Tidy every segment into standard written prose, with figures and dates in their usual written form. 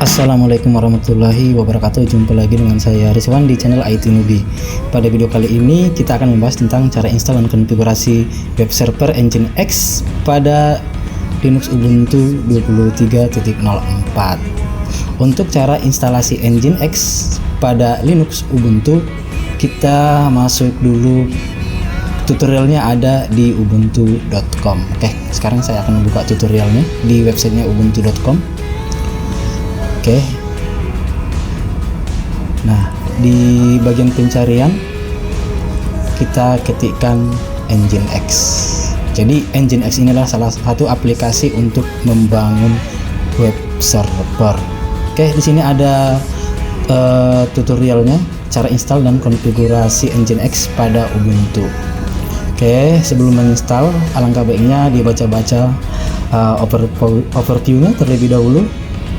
Assalamualaikum warahmatullahi wabarakatuh. Jumpa lagi dengan saya Rizwan di channel IT Newbie. Pada video kali ini kita akan membahas tentang cara install dan konfigurasi web server Nginx pada Linux Ubuntu 23.04. Untuk cara instalasi Nginx pada Linux Ubuntu, kita masuk dulu. Tutorialnya ada di ubuntu.com. Oke, sekarang saya akan membuka tutorialnya di websitenya ubuntu.com. Oke. Nah, di bagian pencarian kita ketikkan Nginx. Jadi Nginx inilah salah satu aplikasi untuk membangun web server. Oke, di sini ada tutorialnya cara install dan konfigurasi Nginx pada Ubuntu. Oke, sebelum menginstal alangkah baiknya dibaca-baca overview-nya terlebih dahulu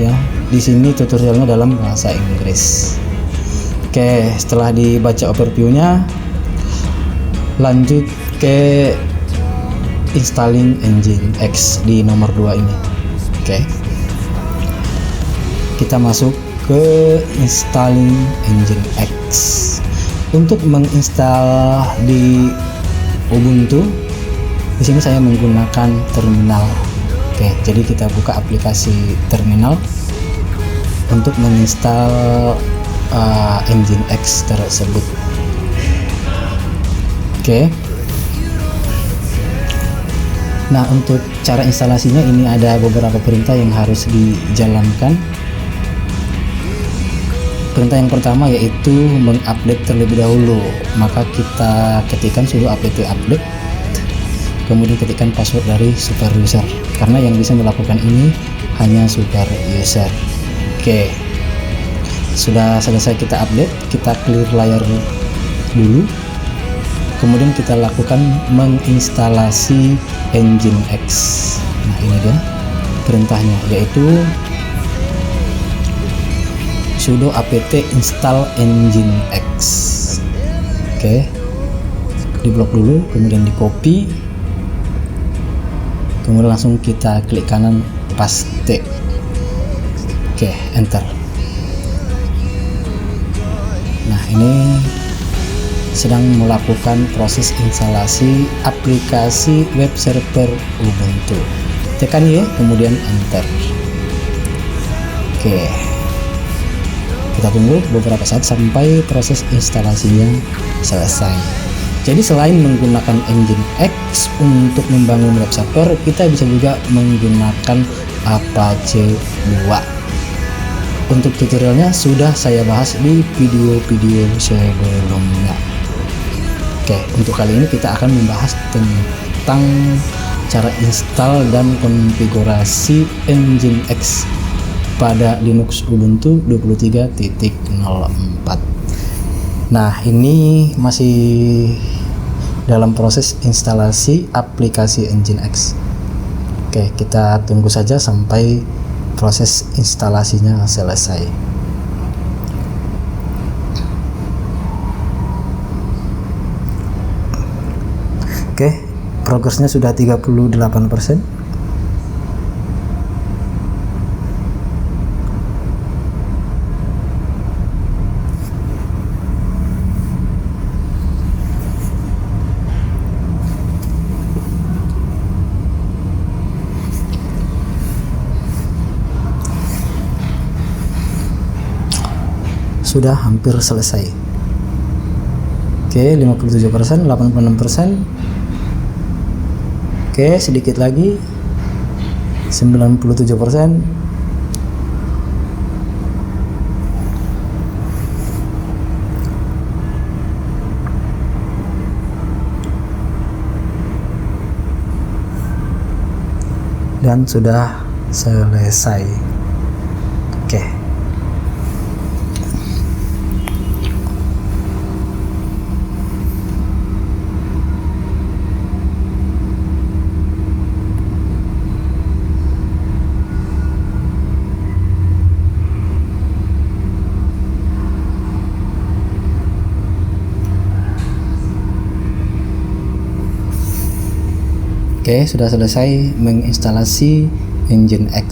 ya. Di sini tutorialnya dalam bahasa Inggris. Oke, setelah dibaca overview-nya, lanjut ke installing Nginx di nomor 2 ini. Oke. Kita masuk ke installing Nginx. Untuk menginstal di Ubuntu, di sini saya menggunakan terminal. Oke, jadi kita buka aplikasi terminal untuk menginstal Nginx tersebut. Oke. Nah, untuk cara instalasinya ini ada beberapa perintah yang harus dijalankan. Perintah yang pertama yaitu mengupdate terlebih dahulu. Maka kita ketikkan sudo apt update, kemudian ketikkan password dari super user, karena yang bisa melakukan ini hanya super user. Oke, sudah selesai kita update, kita clear layar dulu, kemudian kita lakukan menginstalasi Nginx. Nah, ini dia perintahnya, yaitu sudo apt install Nginx. Oke, diblok dulu, kemudian di copy, kemudian langsung kita klik kanan paste. Oke, enter. Nah, ini sedang melakukan proses instalasi aplikasi web server Ubuntu. Tekan Y, kemudian enter. Oke, kita tunggu beberapa saat sampai proses instalasinya selesai. Jadi selain menggunakan Nginx untuk membangun web server, kita bisa juga menggunakan Apache 2. Untuk tutorialnya sudah saya bahas di video-video sebelumnya. Oke, untuk kali ini kita akan membahas tentang cara install dan konfigurasi Nginx pada Linux Ubuntu 23.04. Nah, ini masih dalam proses instalasi aplikasi Nginx. Oke, kita tunggu saja sampai proses instalasinya selesai. Oke, progresnya sudah 38%. Sudah hampir selesai. Oke, 57%, 86%. Oke, sedikit lagi. 97%. Dan sudah selesai. Oke. Oke, sudah selesai menginstalasi Nginx.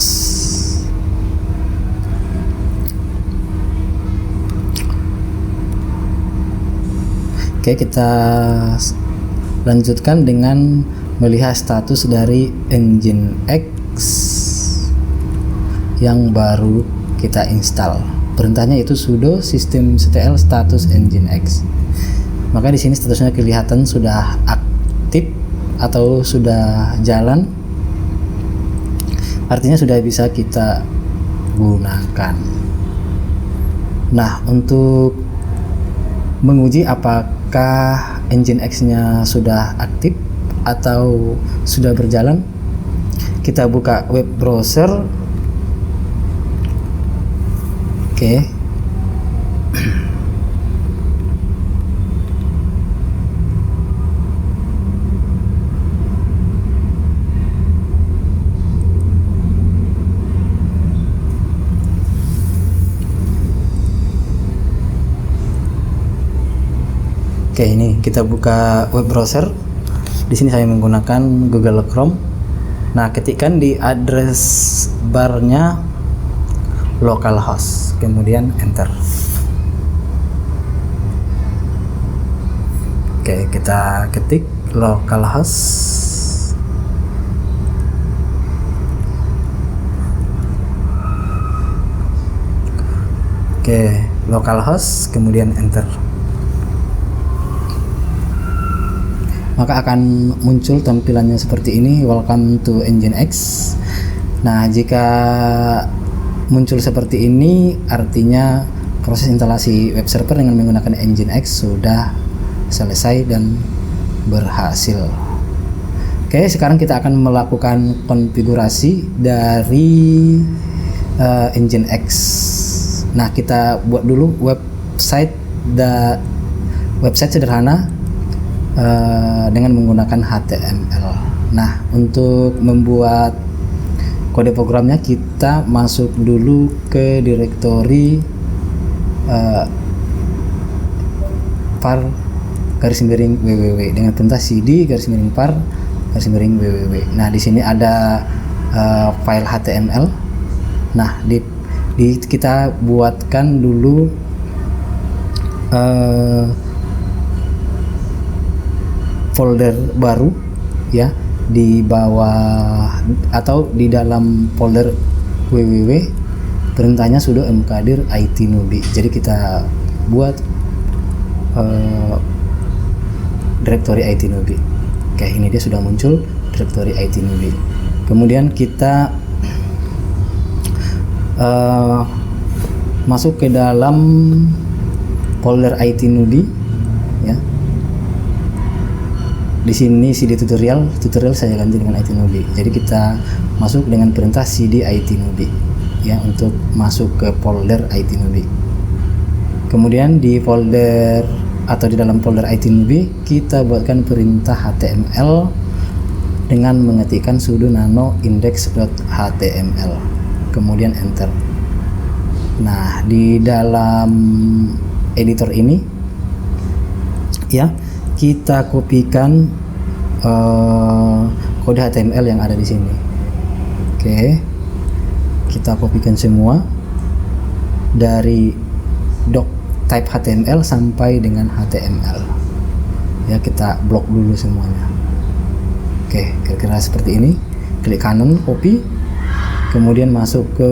Oke, kita lanjutkan dengan melihat status dari Nginx yang baru kita install. Perintahnya itu sudo systemctl status Nginx. Maka di sini statusnya kelihatan sudah aktif atau sudah jalan. Artinya sudah bisa kita gunakan. Nah, untuk menguji apakah Nginx-nya sudah aktif atau sudah berjalan, kita buka web browser. Oke. Oke, ini kita buka web browser. Di sini saya menggunakan Google Chrome. Nah, ketikkan di address barnya localhost, kemudian enter. Oke, kita ketik localhost. Oke, localhost, kemudian enter. Maka akan muncul tampilannya seperti ini, welcome to Nginx. Nah, jika muncul seperti ini artinya proses instalasi web server dengan menggunakan Nginx sudah selesai dan berhasil. Oke, sekarang kita akan melakukan konfigurasi dari Nginx. Nah, kita buat dulu website sederhana dengan menggunakan HTML. Nah, untuk membuat kode programnya kita masuk dulu ke direktori var /www dengan perintah cd /var /www. Nah, di sini ada file HTML. Nah, kita buatkan dulu folder baru ya, di bawah atau di dalam folder www. Perintahnya sudo mkdir itnubi. Jadi kita buat direktori itnubi. Oke, ini dia sudah muncul direktori itnubi. Kemudian kita masuk ke dalam folder itnubi ya. Di sini cd tutorial saya ganti dengan itnubi. Jadi kita masuk dengan perintah cd itnubi ya, untuk masuk ke folder itnubi. Kemudian di folder atau di dalam folder itnubi kita buatkan perintah html dengan mengetikkan sudo nano index.html, kemudian enter. Nah, di dalam editor ini ya, kita kopikan kode HTML yang ada di sini. Oke, kita kopikan semua dari doc type HTML sampai dengan HTML. Ya, kita blok dulu semuanya. Oke, kira-kira seperti ini. Klik kanan, copy, kemudian masuk ke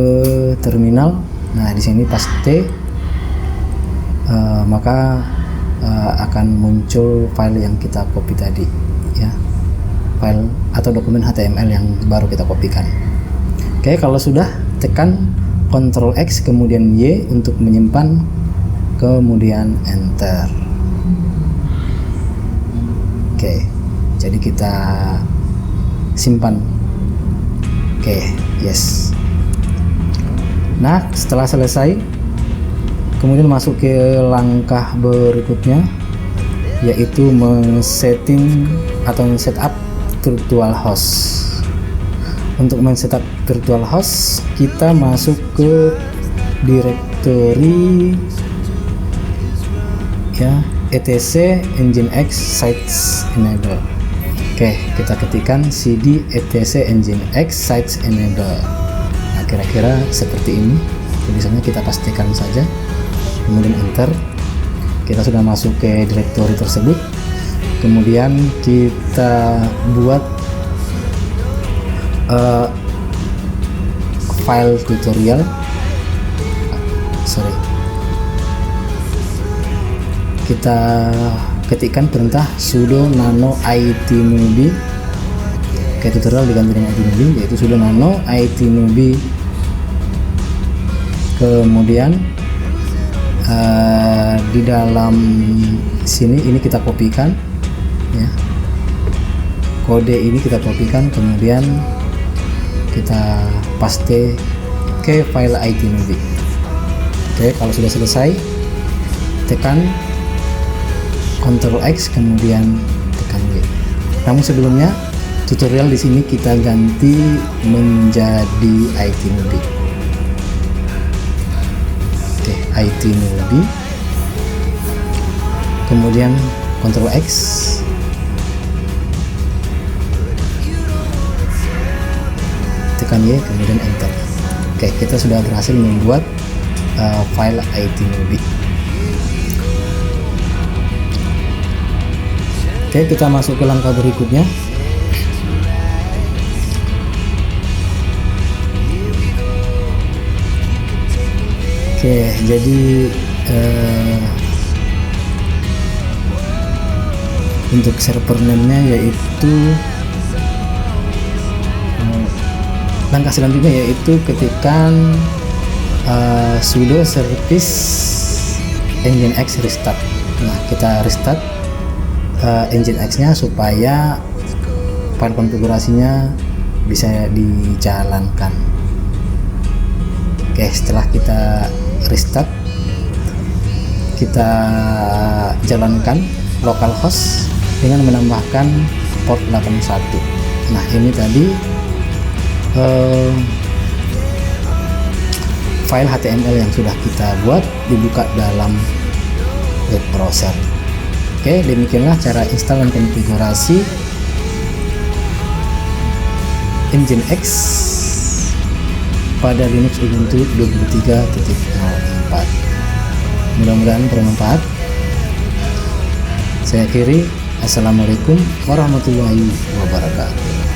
terminal. Nah, di sini paste, maka akan muncul file yang kita copy tadi ya, file atau dokumen HTML yang baru kita kopikan. Oke, kalau sudah tekan Ctrl X kemudian Y untuk menyimpan, kemudian enter. Oke, jadi kita simpan. Oke, yes. Nah, setelah selesai, kemudian masuk ke langkah berikutnya, yaitu men-setting atau men-setup virtual host. Untuk men-setup virtual host, kita masuk ke direktori ya, etc nginx sites enable. Oke, kita ketikkan cd etc nginx sites enable. Nah, kira-kira seperti ini tulisannya, kita pastikan saja, kemudian enter. kita sudah masuk ke directory tersebut. Kemudian kita buat file tutorial, kita ketikkan perintah sudo nano itnubi. Oke, tutorial diganti dengan itnubi, yaitu sudo nano itnubi. Kemudian di dalam sini ini kita kopikan ya, kode ini kita kopikan, kemudian kita paste ke file itnubi. Oke, kalau sudah selesai tekan Ctrl X, kemudian tekan Y. Namun sebelumnya tutorial di sini kita ganti menjadi itnubi. Oke, itnubi, kemudian Ctrl X, tekan Y, kemudian enter. Oke, kita sudah berhasil membuat file itnubi. Oke, kita masuk ke langkah berikutnya. Oke, jadi untuk server name-nya yaitu langkah selanjutnya yaitu ketikkan sudo service nginx restart. Nah, kita restart nginx nya supaya file konfigurasinya bisa dijalankan. Oke, setelah kita restart, kita jalankan localhost dengan menambahkan port 81. Nah, ini tadi file HTML yang sudah kita buat dibuka dalam web browser. Oke, demikianlah cara install dan konfigurasi Nginx pada Linux Ubuntu 23.04. Mudah-mudahan bermanfaat. Saya akhiri. Assalamualaikum warahmatullahi wabarakatuh.